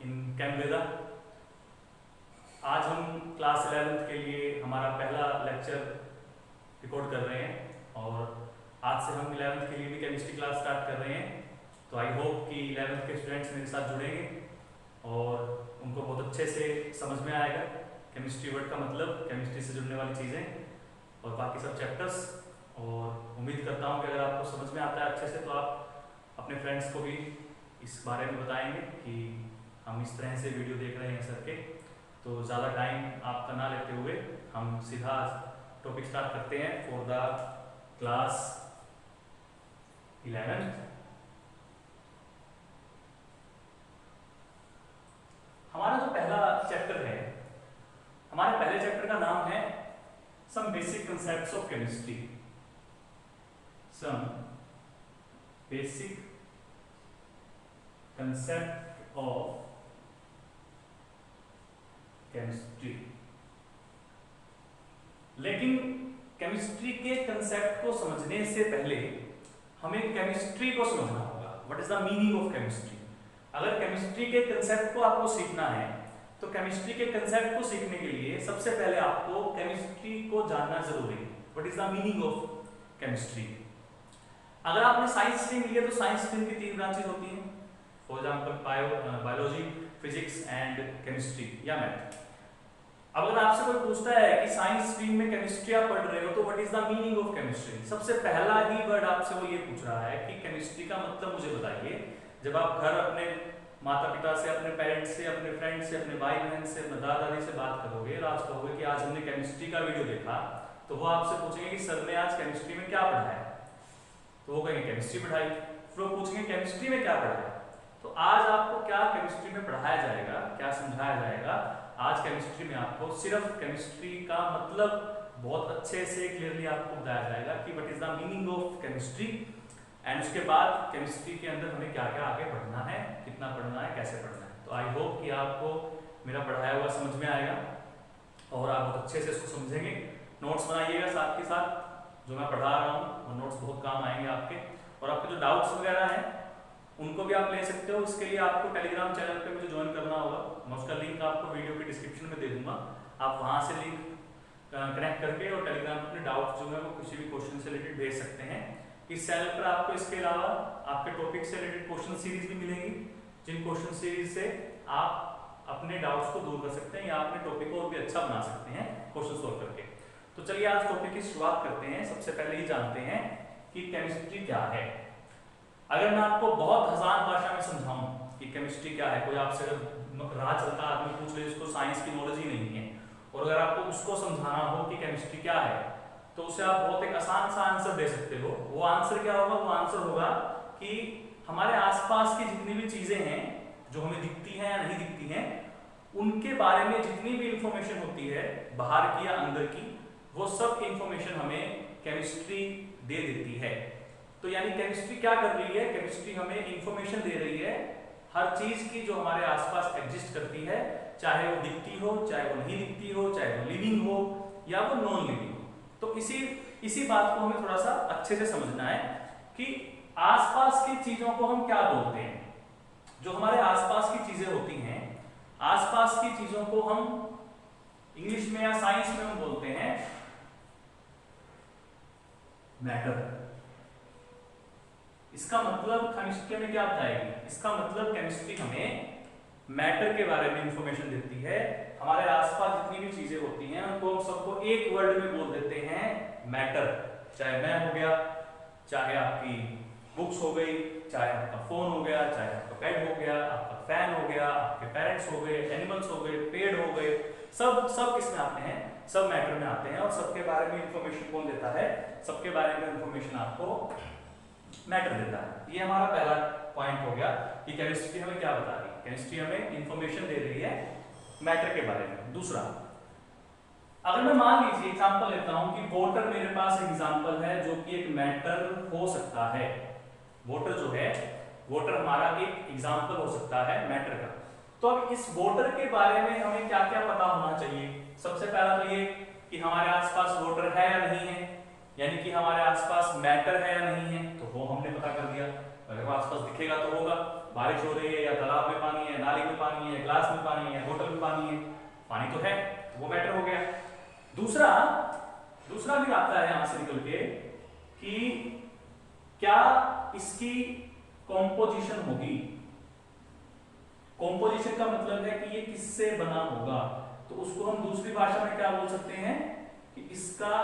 in Chem Veda। आज हम class 11th के लिए हमारा पहला लेक्चर रिकॉर्ड कर रहे हैं और आज से हम 11th के लिए भी केमिस्ट्री क्लास स्टार्ट कर रहे हैं। तो आई होप कि 11th के स्टूडेंट्स मेरे साथ जुड़ेंगे और उनको बहुत अच्छे से समझ में आएगा केमिस्ट्री वर्ड का मतलब, केमिस्ट्री से जुड़ने वाली चीज़ें और बाकी सब चैप्टर्स। और उम्मीद करता हूँ कि अगर आपको समझ में आता है अच्छे से तो आप अपने फ्रेंड्स को भी इस बारे में बताएंगे कि हम इस तरह से वीडियो देख रहे हैं सर के। तो ज़्यादा टाइम आपका ना लेते हुए हम सीधा टॉपिक स्टार्ट करते हैं फॉर द क्लास 11th। हमारा जो पहला चैप्टर है, हमारे पहले चैप्टर का नाम है some basic concepts of chemistry. Some basic concept of chemistry. लेकिन केमिस्ट्री के कंसेप्ट को समझने से पहले हमें केमिस्ट्री को समझना होगा। What is the meaning of chemistry. अगर केमिस्ट्री के कंसेप्ट को आपको सीखना है तो केमिस्ट्री के कंसेप्ट को सीखने के लिए सबसे पहले आपको केमिस्ट्री को जानना जरूरी है। What is the meaning of chemistry. अगर आपने साइंस स्ट्रीम लिया तो साइंस स्ट्रीम की 3 ब्रांचेस होती हैं, for example biology, physics and chemistry या मैथ। अब अगर आपसे कोई पूछता है कि साइंस स्ट्रीम में केमिस्ट्री आप पढ़ रहे हो तो what is the meaning of chemistry, सबसे पहला ही वर्ड आपसे वो ये पूछ रहा है कि केमिस्ट्री का मतलब मुझे बताइए। जब आप घर अपने माता पिता से, अपने पेरेंट्स से, अपने फ्रेंड से, अपने भाई बहन से, अपने दादा दादी से बात करोगे और आज कहोगे कि आज हमने केमिस्ट्री का वीडियो देखा, तो वो आपसे पूछेंगे कि सर ने आज केमिस्ट्री में क्या पढ़ाया, तो वो कहेंगे केमिस्ट्री पढ़ाई। फिर वो पूछेंगे केमिस्ट्री में क्या पढ़ाया। तो आज आपको क्या केमिस्ट्री में पढ़ाया जाएगा, क्या समझाया जाएगा। आज केमिस्ट्री में आपको सिर्फ केमिस्ट्री का मतलब बहुत अच्छे से क्लियरली आपको बताया जाएगा कि what is the meaning of chemistry and उसके बाद केमिस्ट्री के अंदर हमें क्या क्या आगे बढ़ना है, कितना पढ़ना है, कैसे पढ़ना है। तो आई होप कि आपको मेरा पढ़ाया हुआ समझ में आएगा और आप बहुत अच्छे से इसको समझेंगे। नोट्स बनाइएगा साथ के साथ, जो मैं पढ़ा रहा हूँ वो नोट्स बहुत काम आएंगे आपके। और आपके जो डाउट्स वगैरह हैं उनको भी आप ले सकते हो। इसके लिए आपको टेलीग्राम चैनल पे मुझे ज्वाइन करना होगा। मैं उसका लिंक आपको वीडियो के डिस्क्रिप्शन में दे दूंगा। आप वहां से लिंक कनेक्ट करके और टेलीग्राम पे अपने डाउट्स जो है वो किसी भी क्वेश्चन से रिलेटेड भेज सकते हैं। इस चैनल पर आपको इसके अलावा आपके टॉपिक से रिलेटेड क्वेश्चन सीरीज भी मिलेंगी, जिन क्वेश्चन सीरीज से आप अपने डाउट्स को दूर कर सकते हैं या अपने टॉपिक को और भी अच्छा बना सकते हैं क्वेश्चन सोल्व करके। तो चलिए आज टॉपिक की शुरुआत करते हैं। सबसे पहले ही जानते हैं कि केमिस्ट्री क्या है। अगर मैं आपको बहुत आसान भाषा में समझाऊं कि केमिस्ट्री क्या है, कोई आपसे अगर राह चलता आदमी पूछ ले जिसको साइंस की नॉलेज ही नहीं है और अगर आपको उसको समझाना हो कि केमिस्ट्री क्या है तो उसे आप बहुत एक आसान सा आंसर दे सकते हो। वो आंसर क्या होगा? वो आंसर होगा कि हमारे आसपास की जितनी भी चीजें हैं जो हमें दिखती हैं या नहीं दिखती हैं, उनके बारे में जितनी भी इंफॉर्मेशन होती है बाहर की या अंदर की, वो सब इंफॉर्मेशन हमें केमिस्ट्री दे देती है। तो यानी केमिस्ट्री क्या कर रही है? केमिस्ट्री हमें इंफॉर्मेशन दे रही है हर चीज की जो हमारे आसपास एग्जिस्ट करती है, चाहे वो दिखती हो, चाहे वो नहीं दिखती हो, चाहे वो लिविंग हो या वो नॉन लिविंग हो। तो इसी बात को हमें थोड़ा सा अच्छे से समझना है कि आसपास की चीजों को हम क्या बोलते हैं। जो हमारे आसपास की चीजें होती हैं, आसपास की चीजों को हम इंग्लिश में या साइंस में हम बोलते हैं मैटर। इसका मतलब केमिस्ट्री में क्या बताएगी? इसका मतलब केमिस्ट्री हमें मैटर के बारे में इंफॉर्मेशन देती है। हमारे आसपास जितनी भी चीजें होती हैं उनको हम सबको एक वर्ड में बोल देते हैं मैटर। चाहे मैं हो गया, चाहे आपकी बुक्स हो गई, चाहे आपका फोन हो गया, चाहे आपका बेड हो गया, आपका फैन हो गया, आपके पेरेंट्स हो गए, एनिमल्स हो गए, पेड़ हो गए, सब किसमें आते हैं? सब मैटर में आते हैं। और सबके बारे में इंफॉर्मेशन कौन देता है? सबके बारे में इंफॉर्मेशन आपको मैटर देता है। ये हमारा पहला पॉइंट हो गया कि केमिस्ट्री हमें क्या बता रही है। केमिस्ट्री हमें इंफॉर्मेशन दे रही है मैटर के बारे में। दूसरा, अगर मैं मान लीजिए एग्जांपल लेता हूं कि वाटर मेरे पास एग्जांपल है जो कि एक मैटर हो सकता है। वाटर जो है, वाटर हमारा एक एग्जांपल हो सकता है मैटर का। तो अब इस वाटर के बारे में हमें क्या क्या पता होना चाहिए? सबसे पहला तो ये कि हमारे आसपास वाटर है या नहीं है, यानी कि हमारे आसपास मैटर है या नहीं है, तो वो हमने पता कर दिया। अगर वो आसपास दिखेगा तो होगा, बारिश हो रही है या तालाब में पानी है, नाली में पानी है, ग्लास में पानी है, बोतल में पानी है, पानी तो है, वो मैटर हो गया। दूसरा भी आता है यहां से निकल के कि क्या इसकी कॉम्पोजिशन होगी। कॉम्पोजिशन का मतलब है कि ये किससे बना होगा, तो उसको हम दूसरी भाषा में क्या बोल सकते हैं कि इसका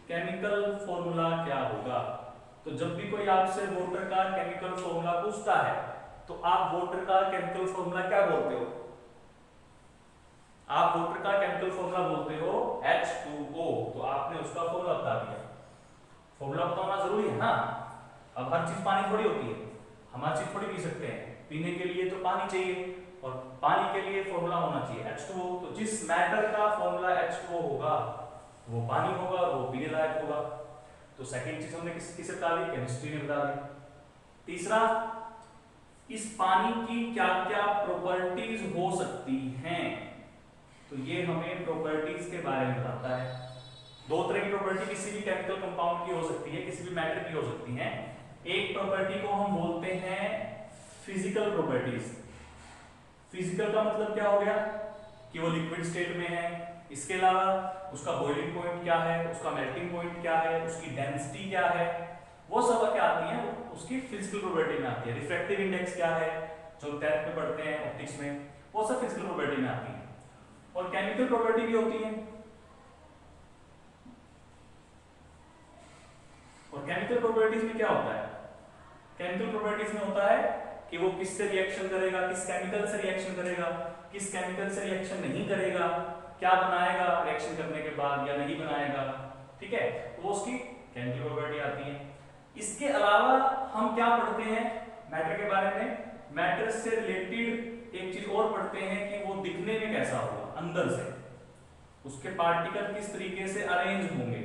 केमिकल फॉर्मूला क्या होगा। तो जब भी कोई आपसे वाटर का केमिकल फॉर्मूला पूछता है तो आप वाटर का केमिकल फॉर्मूला क्या बोलते हो? आप वाटर का केमिकल फॉर्मूला बोलते हो H2O। तो आपने उसका फॉर्मूला बता दिया। फॉर्मूला बताना जरूरी है ना। अब हर चीज पानी थोड़ी होती है, हम हर चीज थोड़ी पी सकते हैं। पीने के लिए तो पानी चाहिए और पानी के लिए फॉर्मूला होना चाहिए H2O। तो जिस मैटर का फॉर्मूला H2O होगा वो पानी होगा, वो पीने लायक होगा। तो सेकंड चीज हमने किसे बता दी? केमिस्ट्री ने बता दी। तीसरा, इस पानी की क्या क्या प्रॉपर्टीज हो सकती हैं, तो ये हमें प्रॉपर्टीज के बारे में बताता है। दो तरह की प्रॉपर्टी किसी भी केमिकल कंपाउंड की हो सकती है, किसी भी मैटर की हो सकती है। एक प्रॉपर्टी को हम बोलते हैं फिजिकल प्रॉपर्टीज। फिजिकल का मतलब क्या हो गया कि वो लिक्विड स्टेट में है, इसके अलावा उसका बॉइलिंग पॉइंट क्या है, उसका मेल्टिंग पॉइंट क्या है, उसकी डेंसिटी क्या है, वो सब क्या आती है, उसकी फिजिकल प्रॉपर्टी में आती है। रिफ्रैक्टिव इंडेक्स क्या है, जो 10th में पढ़ते हैं ऑप्टिक्स में, वो सब फिजिकल प्रॉपर्टी में आती है। और केमिकल प्रॉपर्टी भी होती है। और केमिकल प्रॉपर्टीज में क्या होता है? केमिकल प्रॉपर्टीज में होता है कि वो किससे रिएक्शन करेगा, किस केमिकल से रिएक्शन करेगा, किस केमिकल से रिएक्शन नहीं करेगा, क्या बनाएगा रिएक्शन करने के बाद या नहीं बनाएगा, ठीक है, वो उसकी केमिकल प्रॉपर्टी आती है। इसके अलावा हम क्या पढ़ते हैं मैटर के बारे में? मैटर से रिलेटेड एक चीज और पढ़ते हैं कि वो दिखने में कैसा होगा, अंदर से उसके पार्टिकल किस तरीके से अरेंज होंगे,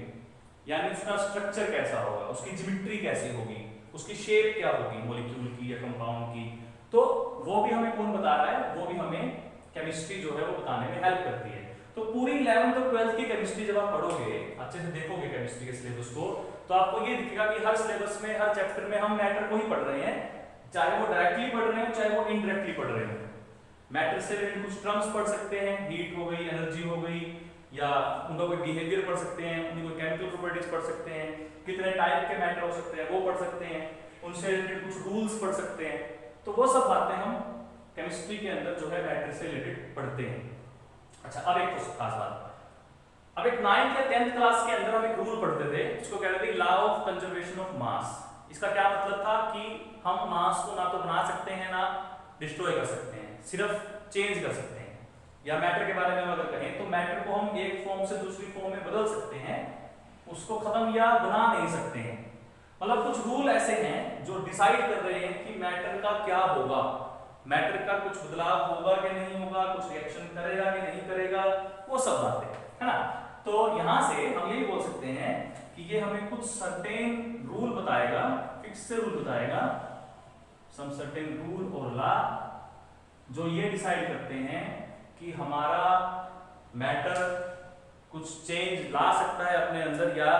यानी उसका स्ट्रक्चर कैसा होगा, उसकी ज्योमेट्री कैसी होगी, उसकी शेप क्या होगी मॉलिक्यूल की या कंपाउंड की। तो वो भी हमें कौन बता रहा है? वो भी हमें केमिस्ट्री जो है वो बताने में हेल्प करती है। तो पूरी 11th और 12th की केमिस्ट्री जब आप पढ़ोगे, अच्छे से देखोगे केमिस्ट्री के सिलेबस को, तो आपको ये दिखेगा कि हर सिलेबस में, हर चैप्टर में हम मैटर को ही पढ़ रहे हैं, चाहे वो डायरेक्टली पढ़ रहे हो चाहे वो इनडायरेक्टली पढ़ रहे हो। मैटर से रिलेटेड कुछ टर्म्स पढ़ सकते हैं, हीट हो गई, एनर्जी हो गई, या उनका कोई बिहेवियर पढ़ सकते हैं, उनकी कोई केमिकल प्रॉपर्टीज पढ़ सकते हैं, कितने टाइप के मैटर हो सकते हैं वो पढ़ सकते हैं, उनसे रिलेटेड कुछ रूल्स पढ़ सकते हैं। तो वो सब बातें हम केमिस्ट्री के अंदर जो है मैटर से रिलेटेड पढ़ते हैं। अच्छा, अब एक खास बात, अब एक 9th या 10th क्लास के अंदर हम एक रूल पढ़ते थे जिसको कहते थे law of conservation of mass. इसका क्या मतलब था कि हम मास को ना तो बना सकते हैं ना डिस्ट्रॉय कर सकते हैं, सिर्फ चेंज कर सकते हैं। या मैटर के बारे में अगर कहें तो मैटर को हम एक फॉर्म से दूसरी फॉर्म में बदल सकते हैं, उसको खत्म या बना नहीं सकते हैं। मतलब कुछ रूल ऐसे हैं जो डिसाइड कर रहे हैं कि मैटर का क्या होगा, मैटर का कुछ बदलाव होगा कि नहीं होगा, कुछ रिएक्शन करेगा कि नहीं करेगा, वो सब बातें है ना। तो यहां से हम यही बोल सकते हैं कि ये हमें कुछ सर्टेन रूल बताएगा, फिक्स रूल बताएगा, सम सर्टेन रूल और लॉ जो ये डिसाइड करते हैं कि हमारा मैटर कुछ चेंज ला सकता है अपने अंदर या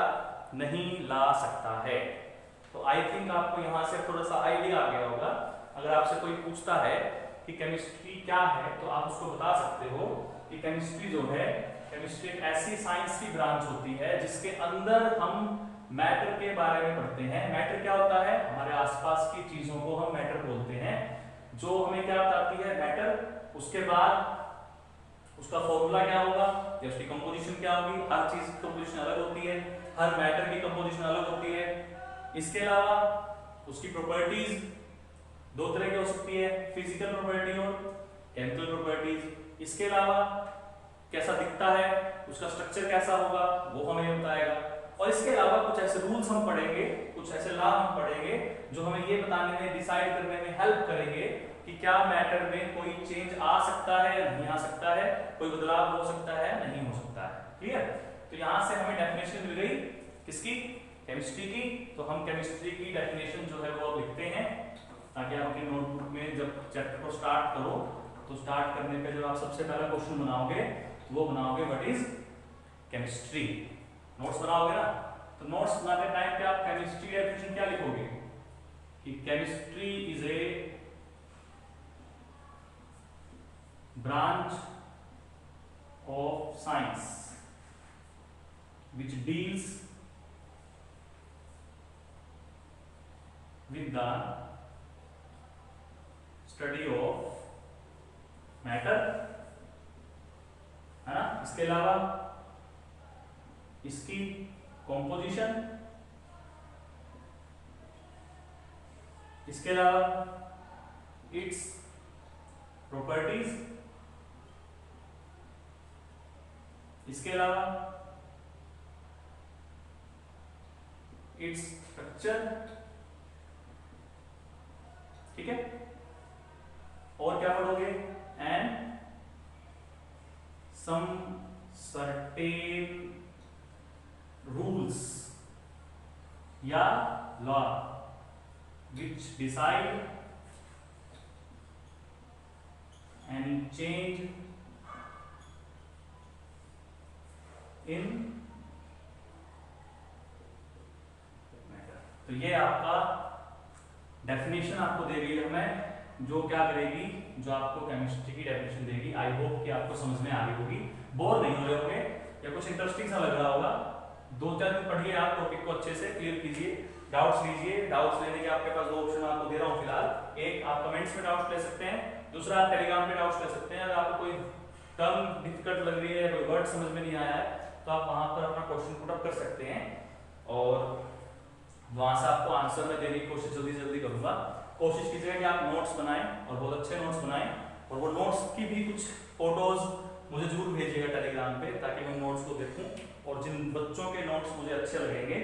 नहीं ला सकता है। तो आई थिंक आपको यहां से थोड़ा सा आइडिया आ गया होगा। अगर आपसे कोई पूछता है कि केमिस्ट्री क्या है तो आप उसको बता सकते हो कि केमिस्ट्री जो है, केमिस्ट्री एक ऐसी साइंस की ब्रांच होती है जिसके अंदर हम मैटर के बारे में पढ़ते हैं। मैटर क्या होता है? हमारे आसपास की चीजों को हम मैटर बोलते हैं, जो हमें क्या बताती है मैटर। उसके बाद उसका फॉर्मूला क्या होगा या उसकी कंपोजिशन क्या होगी। हर चीज की कंपोजिशन अलग होती है, हर मैटर की कंपोजिशन अलग होती है। इसके अलावा उसकी प्रॉपर्टीज दो तरह की हो सकती है, फिजिकल प्रॉपर्टी और केमिकल प्रॉपर्टीज। इसके अलावा कैसा दिखता है, उसका स्ट्रक्चर कैसा होगा, वो हमें बताएगा। और इसके अलावा कुछ ऐसे रूल्स हम पढ़ेंगे, कुछ ऐसे लॉ हम पढ़ेंगे जो हमें ये बताने में, डिसाइड करने में हेल्प करेंगे कि क्या मैटर में कोई चेंज आ सकता है, नहीं आ सकता है, कोई बदलाव हो सकता है, नहीं हो सकता है। क्लियर? तो यहां से हमें डेफिनेशन मिल गई किसकी? केमिस्ट्री की। तो हम केमिस्ट्री की डेफिनेशन जो है वो अब लिखते हैं ताकि आप अपनी नोटबुक में जब चैप्टर को स्टार्ट करो तो स्टार्ट करने पे जब आप सबसे पहला क्वेश्चन बनाओगे तो वो बनाओगे व्हाट इज केमिस्ट्री। नोट्स बनाओगे ना, तो नोट्स बनाते टाइम पे आप केमिस्ट्री डेफिनेशन क्या लिखोगे कि chemistry is a branch of science which deals with the study of matter, है ना। इसके अलावा इसकी कॉम्पोजिशन, इसके अलावा इट्स प्रॉपर्टीज, इसके अलावा इट्स स्ट्रक्चर, ठीक है। और क्या पढ़ोगे, एंड सम सर्टेन रूल्स या law which decide any change in matter। तो ये आपका डेफिनेशन आपको देगी हमें, जो क्या करेगी, जो आपको केमिस्ट्री की डेफिनेशन देगी। आई होप कि आपको समझ में आ गई होगी, बोर नहीं हो रहे होंगे या कुछ इंटरेस्टिंग सा लग रहा होगा। 2-4 दिन पढ़िए, आप टॉपिक को अच्छे से क्लियर कीजिए, डाउट्स लीजिए। डाउट्स लेने के आपके पास 2 ऑप्शन आपको दे रहा हूँ फिलहाल। एक, आप कमेंट्स में डाउट्स ले सकते हैं, दूसरा आप टेलीग्राम पे डाउट्स ले सकते हैं। अगर आपको कोई टर्म डिफिकल्ट लग रही है, कोई वर्ड समझ में नहीं आया है, तो आप वहां पर अपना क्वेश्चन पुट अप कर सकते हैं और वहां से आपको आंसर में देने की कोशिश जल्दी से जल्दी करूंगा। कोशिश कीजिएगा कि आप नोट्स बनाएं और बहुत अच्छे नोट्स बनाएं, और वो नोट्स की भी कुछ फोटोज मुझे जरूर भेजिएगा टेलीग्राम पे, ताकि मैं नोट्स को देखूं। और जिन बच्चों के नोट्स मुझे अच्छे लगेंगे,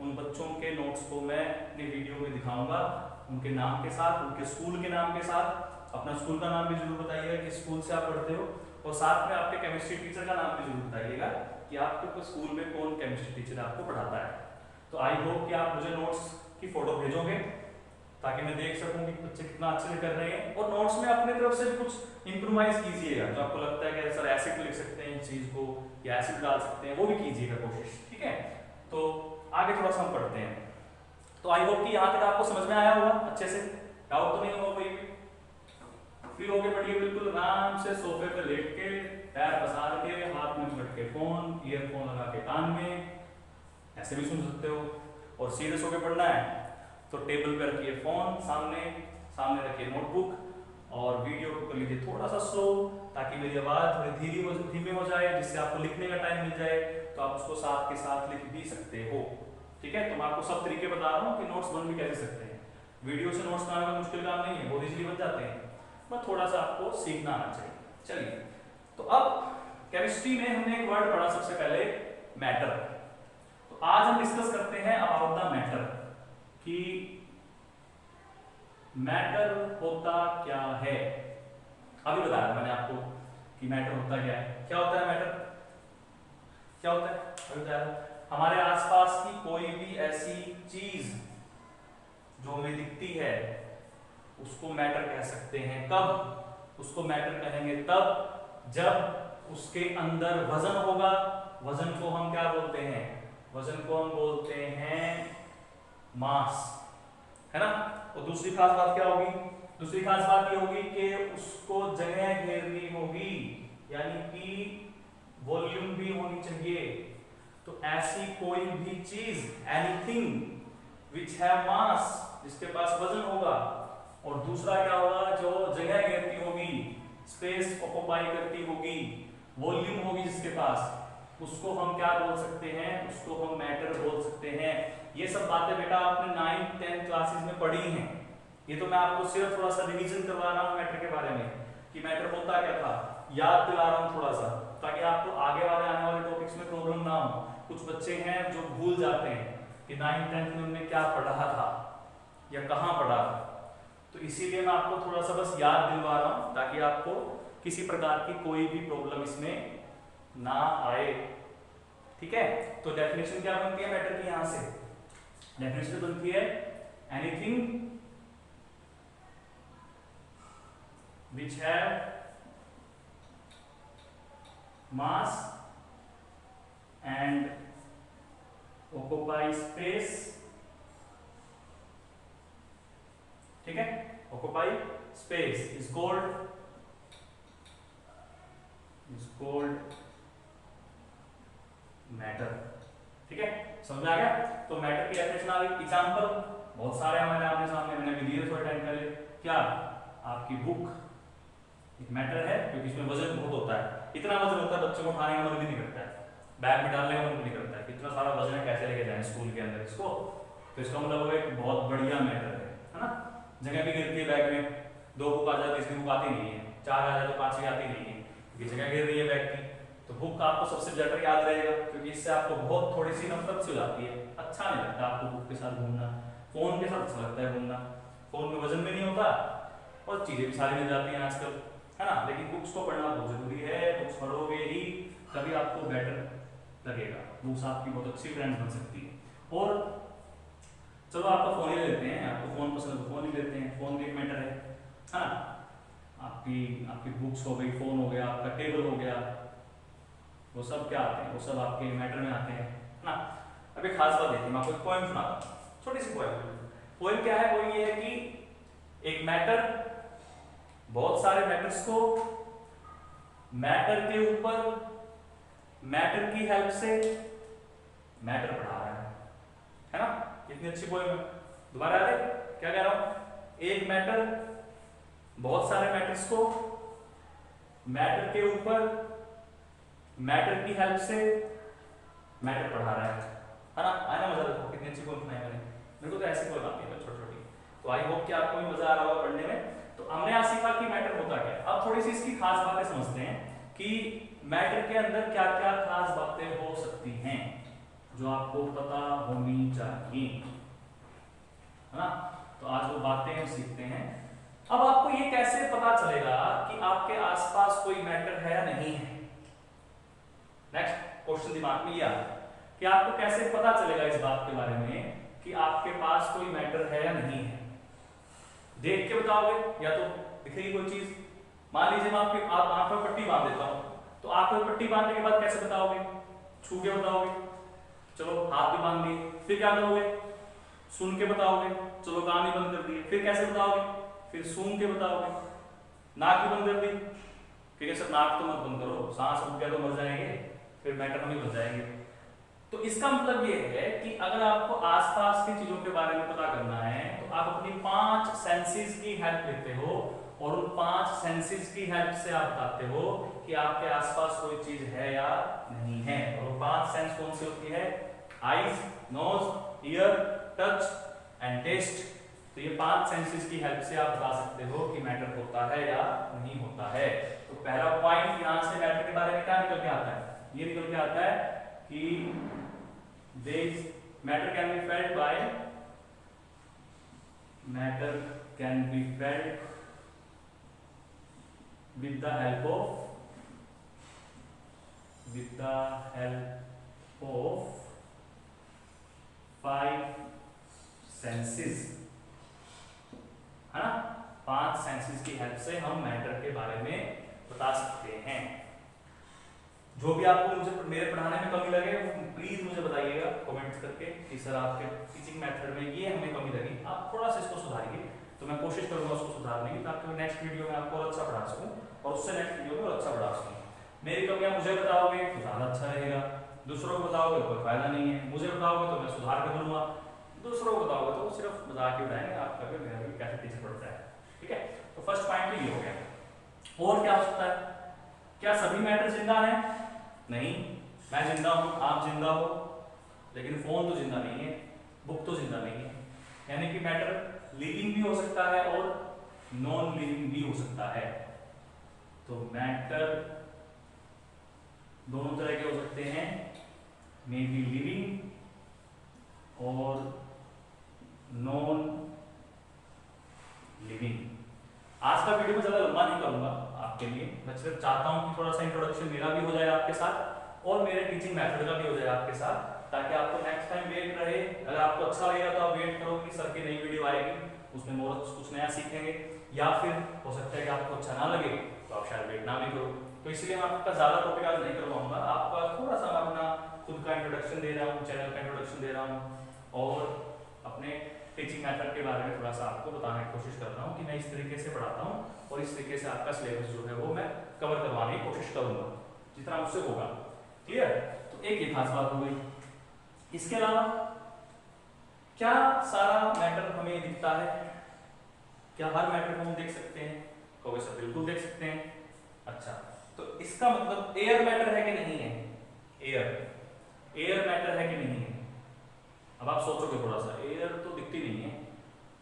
उन बच्चों के नोट्स को मैं अपनी वीडियो में दिखाऊंगा, उनके नाम के साथ, उनके स्कूल के नाम के साथ। अपना स्कूल का नाम भी जरूर बताइएगा कि स्कूल से आप पढ़ते हो, और साथ में आपके केमिस्ट्री टीचर का नाम भी जरूर बताइएगा कि आपके स्कूल में कौन केमिस्ट्री टीचर आपको पढ़ाता है। तो आई होप कि आप मुझे नोट्स की फोटो भेजोगे, ताकि मैं देख सकूं कि बच्चे कितना अच्छे से कर रहे हैं। और नोट्स में अपने तरफ से भी कुछ इंप्रूवाइज कीजिएगा, जो आपको लगता है कि सर एसिड लिख सकते हैं इस चीज को, या एसिड डाल सकते हैं, वो भी कीजिएगा कोशिश, ठीक है। तो आगे थोड़ा सा हम पढ़ते हैं। तो आई होप कि यहाँ तक आपको समझ में आया होगा अच्छे से, डाउट तो नहीं होगा कोई भी। फ्री होके पढ़िए, बिल्कुल आराम से सोफे पे लेट के, पैर पसार के, हाथ में पकड़ के फोन, ईयरफोन लगा के कान में, ऐसे भी सुन सकते हो। और सीरियस होके पढ़ना है तो टेबल पे रखिए फोन, सामने रखिए नोटबुक, और वीडियो को कर लीजिए थोड़ा सा स्लो, ताकि मेरी आवाज थोड़ी धीमी हो जाए, जिससे आपको लिखने का टाइम मिल जाए, तो आप उसको साथ के साथ लिख भी सकते हो, ठीक है। तो मैं आपको सब तरीके बता रहा हूँ कि नोट्स बन भी कैसे सकते हैं। वीडियो से नोट्स बनाना मुश्किल काम नहीं है, बहुत इजीली बन जाते हैं, बस थोड़ा सा आपको सीखना आना चाहिए। चलिए, तो अब केमिस्ट्री में हमने एक वर्ड पढ़ा सबसे पहले, मैटर। तो आज हम डिस्कस करते हैं अबाउट द मैटर, कि मैटर होता क्या है। अभी बताया मैंने आपको कि मैटर होता क्या है। क्या होता है मैटर, क्या होता है अभी बताया। हमारे आसपास की कोई भी ऐसी चीज जो हमें दिखती है, उसको मैटर कह सकते हैं। कब उसको मैटर कहेंगे, तब जब उसके अंदर वजन होगा। वजन को हम क्या बोलते हैं, वजन को हम बोलते हैं मास, है ना। और दूसरी खास बात क्या होगी, दूसरी खास बात ये होगी कि उसको जगह घेरनी होगी, यानी कि वॉल्यूम भी होनी चाहिए। तो ऐसी कोई भी चीज, एनीथिंग विच हैव मास, जिसके पास वजन होगा, और दूसरा क्या होगा, जो जगह घेरती होगी, स्पेस ऑक्युपाई करती होगी, वॉल्यूम होगी जिसके पास, उसको हम क्या बोल सकते हैं, उसको हम मैटर बोल सकते हैं। ये सब बातें बेटा आपने 9th 10th क्लासेस में पढ़ी हैं। ये तो मैं आपको सिर्फ थोड़ा सा रिवीजन करवा रहा हूँ मैटर के बारे में, कि मैटर होता क्या था, याद दिला रहा हूँ थोड़ा सा, ताकि आपको आगे वाले आने वाले टॉपिक्स में प्रॉब्लम ना हो। कुछ बच्चे हैं जो भूल जाते हैं कि 9th 10th में उन्होंने क्या पढ़ा था या कहाँ पढ़ा था। तो इसीलिए मैं आपको थोड़ा सा बस याद दिलवा रहा हूँ, ताकि आपको किसी प्रकार की कोई भी प्रॉब्लम इसमें ना आए, ठीक है। तो डेफिनेशन क्या बनती है मैटर की, यहां से डेफिनेशन बनती है anything which have mass and occupy space, ठीक है। occupy space is called called matter. ठीक है, समझ में आ गया? तो मैटर की डेफिनेशन आ गई। एग्जांपल बहुत सारे हमारे आपके सामने, मैंने भी दिए थोड़े टाइम पहले। क्या आपकी बुक एक मैटर है, क्योंकि इसमें वजन बहुत होता है। इतना वजन होता है बच्चों को उठाने का मन भी नहीं करता है, बैग में डालने का मन भी नहीं करता है, इतना सारा वजन है कैसे लेके जाएं स्कूल के अंदर इसको। तो इसका मतलब वो एक बहुत बढ़िया मैटर है ना। जगह भी गिरती है बैग में, 2 बुक आ जाती है, इसकी बुक आती नहीं है, 4 आ जाए तो 5 आती नहीं है, क्योंकि जगह गिर रही है बैग की। तो बुक आपको सबसे बेटर याद रहेगा, क्योंकि इससे आपको बहुत थोड़ी सी नफरत सी हो जाती है, अच्छा नहीं लगता आपको बुक के साथ घूमना। फोन के साथ अच्छा लगता है घूमना, फोन में वजन भी नहीं होता और चीजें भी सारी मिल जाती हैं आजकल, है ना। लेकिन बुक्स को पढ़ना बहुत जरूरी है, बुक्स पढ़ोगे ही तभी आपको बेटर लगेगा, बुक्स आपकी बहुत अच्छी फ्रेंड्स बन सकती है। और चलो आपका फोन ही ले लेते हैं, आपको फोन पसंद है तो फोन ही लेते हैं, फोन भी एक मैटर है ना। आपकी आपकी बुक्स हो गई, फोन हो गया, आपका टेबल हो गया, वो सब क्या आते हैं, वो सब आपके मैटर में आते हैं ना। अब एक खास बात देखिए, मैं आपको एक पोएम सुनाता हूँ, छोटी सी पोएम। पोएम क्या है, वो ये है कि एक मैटर बहुत सारे मैटर्स को मैटर के ऊपर मैटर की हेल्प से मैटर पढ़ा रहा है ना। कितनी अच्छी पोएम है। दोबारा आ जाए, क्या कह रहा हूं, एक मैटर बहुत सारे मैटर्स को मैटर के ऊपर मैटर की हेल्प से मैटर पढ़ा रहा है ना। आया ना मजा? देखो कितनी अच्छी पोएम सुनाई मैंने, मेरे को तो ऐसी पोएम आती है छोटी छोटी। तो आई होप कि आपको भी मजा आ रहा होगा पढ़ने में। तो हमने आज सीखा कि मैटर होता क्या है। अब थोड़ी सी इसकी खास बातें समझते हैं कि मैटर के अंदर क्या क्या खास बातें हो सकती हैं जो आपको पता होनी चाहिए, है ना। तो आज वो बातें हम सीखते हैं। अब आपको ये कैसे पता चलेगा कि आपके आसपास कोई मैटर है या नहीं है? नेक्स्ट क्वेश्चन दिमाग में ये आता है कि आपको कैसे पता चलेगा इस बात के बारे में कि आपके पास कोई मैटर है या नहीं है? देख के बताओगे या तो दिखेगी कोई चीज। मान लीजिए मैं आपकी आंखों में पट्टी बांध देता हूं, तो आंखों में पट्टी बांधने के बाद कैसे बताओगे? छू के बताओगे। चलो हाथ भी बांध दिए, फिर क्या करोगे? सुन के बताओगे। चलो कान भी बंद कर दिए, फिर कैसे बताओगे? फिर सूंघ के बताओगे। नाक भी बंद कर दी, क्योंकि सब नाक तो मत बंद करो, सांस रुक गया तो मर जाएंगे, फिर मैटर नहीं बन जाएंगे। तो इसका मतलब ये है कि अगर आपको आसपास की चीजों के बारे में पता करना है तो आप अपनी 5 सेंसेस की हेल्प लेते हो, और उन 5 सेंसेस की हेल्प से आप बताते हो कि आपके आसपास कोई चीज है या नहीं है। और वो 5 सेंस कौन सी होती है? Eyes, nose, ear, touch and taste. तो ये 5 सेंसेस की हेल्प से आप बता सकते हो कि मैटर होता है या नहीं होता है। तो पहला पॉइंट यहां से मैटर के बारे में क्या निकल के आता है? ये निकल के आता है कि matter can be felt with the help of 5 senses, है ना। 5 सेंसेस की हेल्प से हम मैटर के बारे में बता सकते हैं। जो भी आपको मुझे मेरे पढ़ाने में कमी लगे प्लीज मुझे बताइएगा कमेंट्स करके कि सर आपके टीचिंग मेथड में ये हमें कमी लगी, आप थोड़ा सा इसको सुधारिए। तो मैं कोशिश करूंगा उसको सुधारने की, ताकि नेक्स्ट वीडियो में आपको और अच्छा पढ़ा सकूं और उससे नेक्स्ट वीडियो में और अच्छा पढ़ा सकूं। मेरी कमियां मुझे बताओगे तो ज़्यादा अच्छा रहेगा, दूसरों को बताओगे कोई फायदा नहीं है, मुझे बताओगे तो मैं सुधार कर दूंगा, दूसरों को बताओगे तो सिर्फ मजाक ही उड़ाएंगे, आपका भी मेरा भी कैसे टीचर पढ़ता है। ठीक है, तो फर्स्ट पॉइंट तो ये हो गया। और क्या हो सकता है? क्या सभी मैटर जिंदा है? नहीं, मैं जिंदा हूं, आप जिंदा हो, लेकिन फोन तो जिंदा नहीं है, बुक तो जिंदा नहीं है। यानी कि मैटर लिविंग भी हो सकता है और नॉन लिविंग भी हो सकता है। तो मैटर दोनों तरह के हो सकते हैं, मे बी लिविंग और नॉन लिविंग। आज का वीडियो में ज्यादा लंबा नहीं करूंगा आपके लिए, मैं सिर्फ चाहता हूं कि थोड़ा सा इंट्रोडक्शन मेरा भी हो जाए आपके साथ और मेरे टीचिंग मेथड का भी हो जाए आपके साथ, ताकि आपको नेक्स्ट टाइम वेट रहे। अगर आपको अच्छा लगेगा तो आप वेट करो कि सर की नई वीडियो आएगी, उसमें और कुछ नया सीखेंगे, या फिर हो सकता है कि आपको अच्छा ना लगे तो आप शायद वेट ना भी करो। तो इसलिए मैं आपका ज्यादा टॉपिक आज नहीं करवाऊंगा, आपका थोड़ा सा मैं अपना खुद का इंट्रोडक्शन दे रहा हूँ, चैनल का इंट्रोडक्शन दे रहा हूँ और अपने टीचिंग मेथड के बारे में थोड़ा सा आपको बताने की कोशिश कर रहा हूँ कि मैं इस तरीके से पढ़ाता हूँ और इस तरीके से आपका सिलेबस जो है वो मैं कवर करवाने की कोशिश करूँगा। जितना उससे होगा। क्लियर? तो एक ये खास बात हो गई। इसके अलावा क्या सारा मैटर हमें दिखता है? क्या हर मैटर को हम देख सकते हैं? कहोगे सर बिल्कुल देख सकते हैं। अच्छा, तो इसका मतलब एयर मैटर है कि नहीं है? एयर मैटर है कि नहीं है? अब आप सोचोगे थोड़ा सा, एयर तो दिखती नहीं है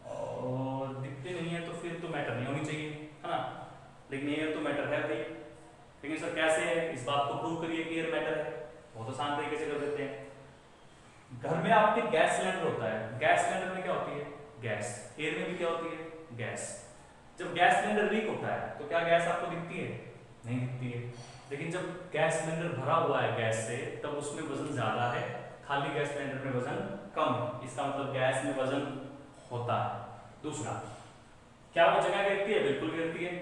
और दिखती नहीं है तो फिर तो मैटर नहीं होनी चाहिए, है ना? लेकिन एयर तो मैटर है भाई। लेकिन सर कैसे है? इस बात को प्रूव करिए कि एयर मैटर है। बहुत आसान तरीके से कर देते हैं। घर में आपके गैस सिलेंडर होता है। गैस सिलेंडर में क्या होती है? गैस। एयर में भी क्या होती है? गैस। जब गैस सिलेंडर लीक होता है तो क्या गैस आपको दिखती है? नहीं दिखती है। लेकिन जब गैस सिलेंडर भरा हुआ है गैस से, तब उसमें वजन ज्यादा है, खाली गैस सिलेंडर में वजन कम है। इसका मतलब गैस में वजन होता है। दूसरा, क्या वो जगह घेरती है? बिल्कुल घेरती है।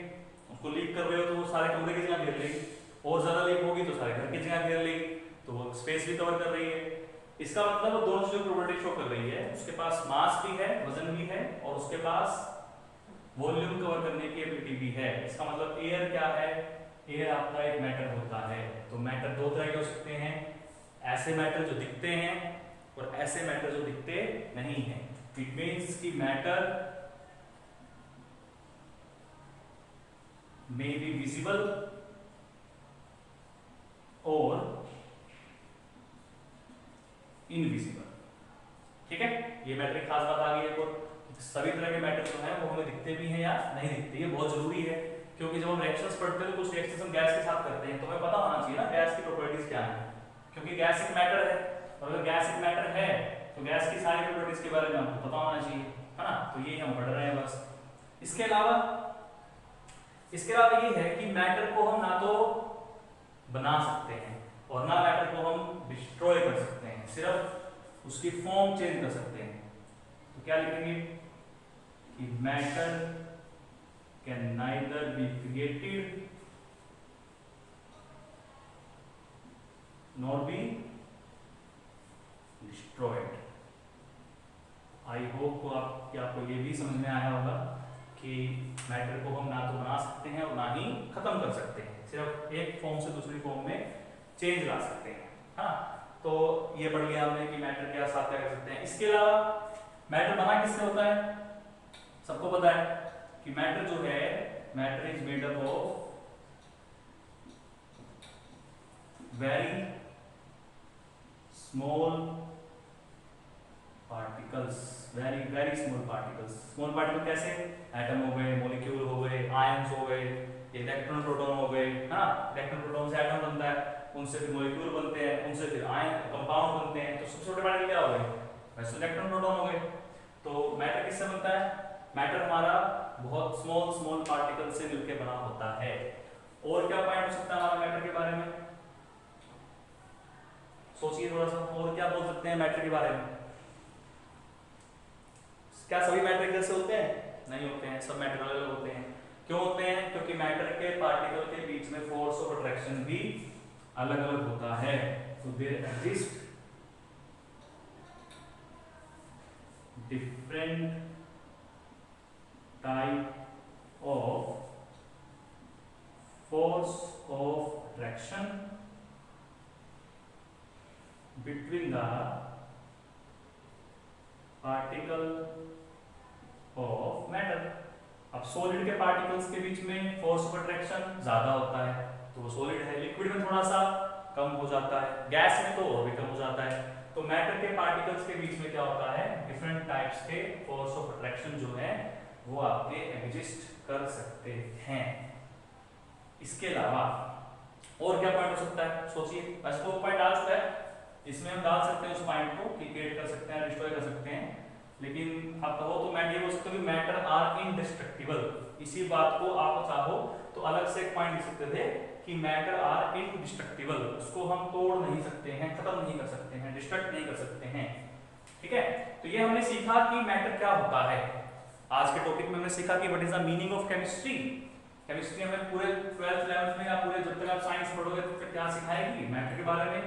उसको लीक कर रहे हो तो वो सारे कमरे की जगह घेर लेगी, और ज्यादा लीक होगी तो सारे घर की जगह घेर लेगी, तो वो स्पेस भी कवर कर रही है। इसका मतलब वो दोनों चीजों प्रॉपर्टी शो कर रही है। उसके पास मास भी है, वजन भी है, और उसके पास वॉल्यूम कवर करने की एबिलिटी भी है। इसका मतलब एयर क्या है? एयर आपका एक मैटर होता है। तो मैटर दो तरह के हो सकते हैं, ऐसे मैटर जो दिखते हैं और ऐसे मैटर जो दिखते नहीं है। इट मीन्स कि मैटर may be visible और इनविजिबल। ठीक है, ये मैटर की खास बात आ गई है। और सभी तरह के मैटर जो है वो हमें दिखते भी हैं या नहीं दिखते। ये बहुत जरूरी है, क्योंकि जब हम रिएक्शंस पढ़ते हैं तो कुछ रिएक्शंस हम गैस के साथ करते हैं, तो हमें पता होना चाहिए ना गैस की प्रॉपर्टीज क्या है। क्योंकि गैस एक मैटर है, और अगर गैस एक मैटर है तो गैस की सारी प्रॉपर्टीज के बारे में आपको पता होना चाहिए, है ना? तो ये हम पढ़ रहे हैं बस। इसके अलावा ये है कि मैटर को हम ना तो बना सकते हैं और ना मैटर को हम डिस्ट्रॉय कर सकते हैं, सिर्फ उसकी फॉर्म चेंज कर सकते हैं। तो क्या लिखेंगे कि matter can neither be created nor be destroyed. I hope को आपको ये भी समझ में आया होगा कि मैटर को हम ना तो बना सकते हैं और ना ही खत्म कर सकते हैं, सिर्फ एक फॉर्म से दूसरी फॉर्म में चेंज ला सकते हैं। हाँ, तो ये पढ़ लिया हमने कि मैटर क्या साथ क्या कर सकते हैं। इसके अलावा मैटर बना किससे होता है? सबको पता है कि मैटर जो है, matter is made up of very small particles. Very small particles. Small particle कैसे? एटम हो गए, मॉलिक्यूल हो गए, आयंस हो गए, इलेक्ट्रॉन प्रोटॉन हो गए। हाँ, इलेक्ट्रॉन प्रोटॉन से एटम बनता है, उनसे फिर मॉलिक्यूल बनते हैं, उनसे फिर आयन कंपाउंड बनते हैं। तो सबसे छोटे पार्टिकल क्या हो गए? वैसे इलेक्ट्रॉन प्रोटॉन हो गए। तो मैटर किससे बनता है? मैटर हमारा बहुत स्मॉल पार्टिकल से मिलकर बना होता है। और क्या पॉइंट हो सकता है हमारा मैटर के बारे में? सोचिए थोड़ा सा, और क्या बोल सकते हैं मैटर के बारे में? क्या सभी मैटर एक जैसे होते हैं? नहीं होते हैं, सब मैटर अलग अलग होते हैं। क्यों होते हैं? क्योंकि मैटर के पार्टिकल के बीच में फोर्स ऑफ अट्रैक्शन भी अलग अलग होता है। तो there exist different type of force of attraction between the particle of matter. अब सॉलिड के पार्टिकल्स के बीच में फोर्स ऑफ अट्रैक्शन ज्यादा होता है, तो वो सॉलिड है। लिक्विड में थोड़ा सा कम हो जाता है, गैस में तो और भी कम हो जाता है। तो मैटर के पार्टिकल्स के बीच में क्या होता है? डिफरेंट टाइप्स के फोर्स ऑफ अट्रैक्शन जो है वो आपके एग्जिस्ट कर सकते हैं। इसके अलावा और क्या पॉइंट हो सकता है? सोचिए, वैसे तो पॉइंट आ चुका है, इसमें हम डाल सकते हैं उस पॉइंट को कि क्रिएट कर सकते हैं, डिस्ट्रॉय कर सकते हैं। लेकिन आप कहो तो मैं ये बोल सकता हूँ कि मैटर आर इनडिस्ट्रक्टिबल। इसी बात को आप चाहो तो अलग से एक पॉइंट लिख सकते थे कि मैटर आर इनडिस्ट्रक्टिबल। उसको हम तोड़ नहीं सकते हैं, खत्म नहीं कर सकते हैं, डिस्ट्रक्ट नहीं कर सकते हैं। ठीक है, तो ये हमने सीखा कि मैटर क्या होता है। आज के टॉपिक में हमने सीखा कि what is the meaning of chemistry. Chemistry हमें पूरे 12th 11th में या पूरे जब तक आप साइंस पढ़ोगे तो फिर क्या सिखाएगी? मैटर के बारे में,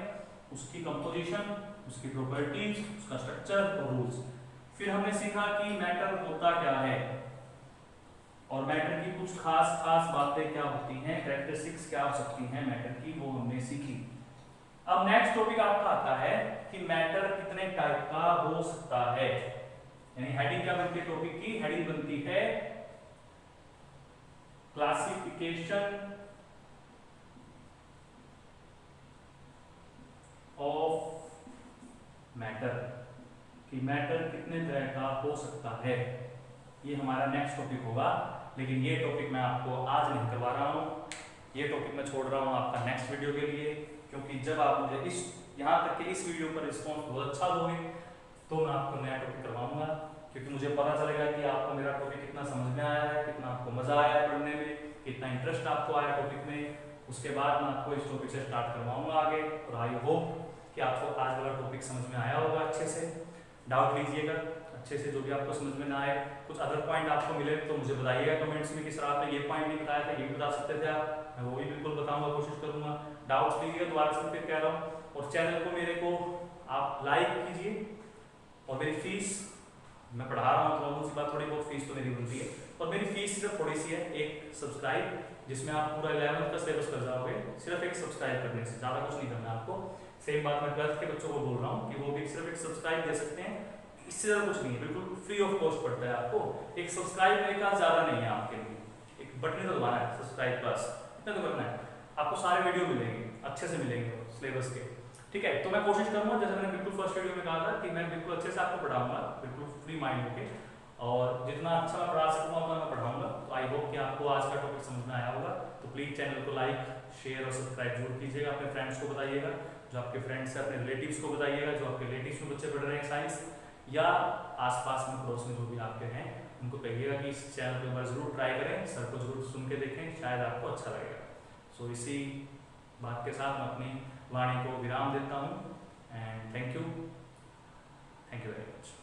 उसकी कंपोजिशन, उसकी प्रॉपर्टीज, उसका स्ट्रक्चर और रूल्स। फिर हमने सीखा कि मैटर होता क्या है और मैटर की कुछ खास खास बातें क्या होती हैं, कैरेक्टरिस्टिक्स क्या हो सकती हैं मैटर की, वो हमने सीखी। अब नेक्स्ट टॉपिक आपका आता है कि मैटर कितने टाइप का हो सकता है, यानी हेडिंग क्या बनती है टॉपिक की, हेडिंग बनती है क्लासिफिकेशन ऑफ मैटर, कि मैटर कितने तरह का हो सकता है, ये हमारा नेक्स्ट टॉपिक होगा। लेकिन ये टॉपिक मैं आपको आज नहीं करवा रहा हूँ, ये टॉपिक मैं छोड़ रहा हूँ आपका नेक्स्ट वीडियो के लिए, क्योंकि जब आप मुझे इस यहाँ तक के इस वीडियो पर रिस्पॉन्स बहुत अच्छा दोगे तो मैं आपको नया टॉपिक करवाऊंगा, क्योंकि मुझे पता चलेगा कि आपको मेरा टॉपिक कितना समझ में आया है, कितना आपको मजा आया है पढ़ने में, कितना इंटरेस्ट आपको आया टॉपिक में। उसके बाद मैं आपको इस टॉपिक से स्टार्ट करवाऊंगा आगे, और आई होप कि आपको आज वाला टॉपिक समझ में आया होगा अच्छे से। डाउट लीजिएगा अच्छे से, जो भी आपको समझ में ना आए, कुछ अदर पॉइंट आपको मिले तो मुझे बताइएगा कमेंट्स में कि सर आपने ये पॉइंट नहीं बताया था, ये भी बता सकते थे आप, मैं वो भी बिल्कुल बताऊंगा, कोशिश करूंगा। डाउट्स लीजिएगा, दोबारा से फिर कह रहा हूँ, और चैनल को मेरे को आप लाइक कीजिए, और मेरी फीस मैं पढ़ा रहा हूँ तो नॉर्मल सी बात, थोड़ी बहुत फीस तो मेरी बनती है, और मेरी फीस सिर्फ थोड़ी सी है, एक सब्सक्राइब, जिसमें आप पूरा 11th का सिलेबस कर जाओगे सिर्फ एक सब्सक्राइब करने से, ज़्यादा कुछ नहीं करना आपको। सेम बात मैं 12th के बच्चों को बोल रहा हूँ कि वो भी सिर्फ एक सब्सक्राइब दे सकते हैं, इससे ज़्यादा कुछ नहीं है, बिल्कुल फ्री ऑफ कॉस्ट पड़ता है आपको। एक सब्सक्राइब मेरे पास ज़्यादा नहीं है आपके लिए, एक बटन तो दबाना है सब्सक्राइब प्लस, इतना तो करना है, आपको सारे वीडियो मिलेंगे, अच्छे से मिलेंगे सिलेबस के, ठीक है। तो मैं कोशिश करूंगा, जैसे मैंने बिल्कुल फर्स्ट वीडियो में कहा था कि मैं बिल्कुल अच्छे से आपको पढ़ाऊंगा, बिल्कुल फ्री माइंड होके, और जितना अच्छा मैं पढ़ा सकूंगा उतना मैं पढ़ाऊंगा। तो आई होप कि आपको आज का टॉपिक समझ में आया होगा। तो प्लीज़ चैनल को लाइक, शेयर और सब्सक्राइब जरूर कीजिएगा, अपने फ्रेंड्स को बताइएगा, जो आपके फ्रेंड्स हैं अपने रिलेटिव्स को बताइएगा, जो आपके रिलेटिव्स में बच्चे पढ़ रहे हैं साइंस, या आसपास में पड़ोस में जो भी आपके हैं उनको कहिएगा कि इस चैनल को एक बार जरूर ट्राई करें, सर को जरूर सुन के देखें, शायद आपको अच्छा लगेगा। सो इसी बात के साथ मैं अपनी वाणी को विराम देता हूँ, and thank you very much.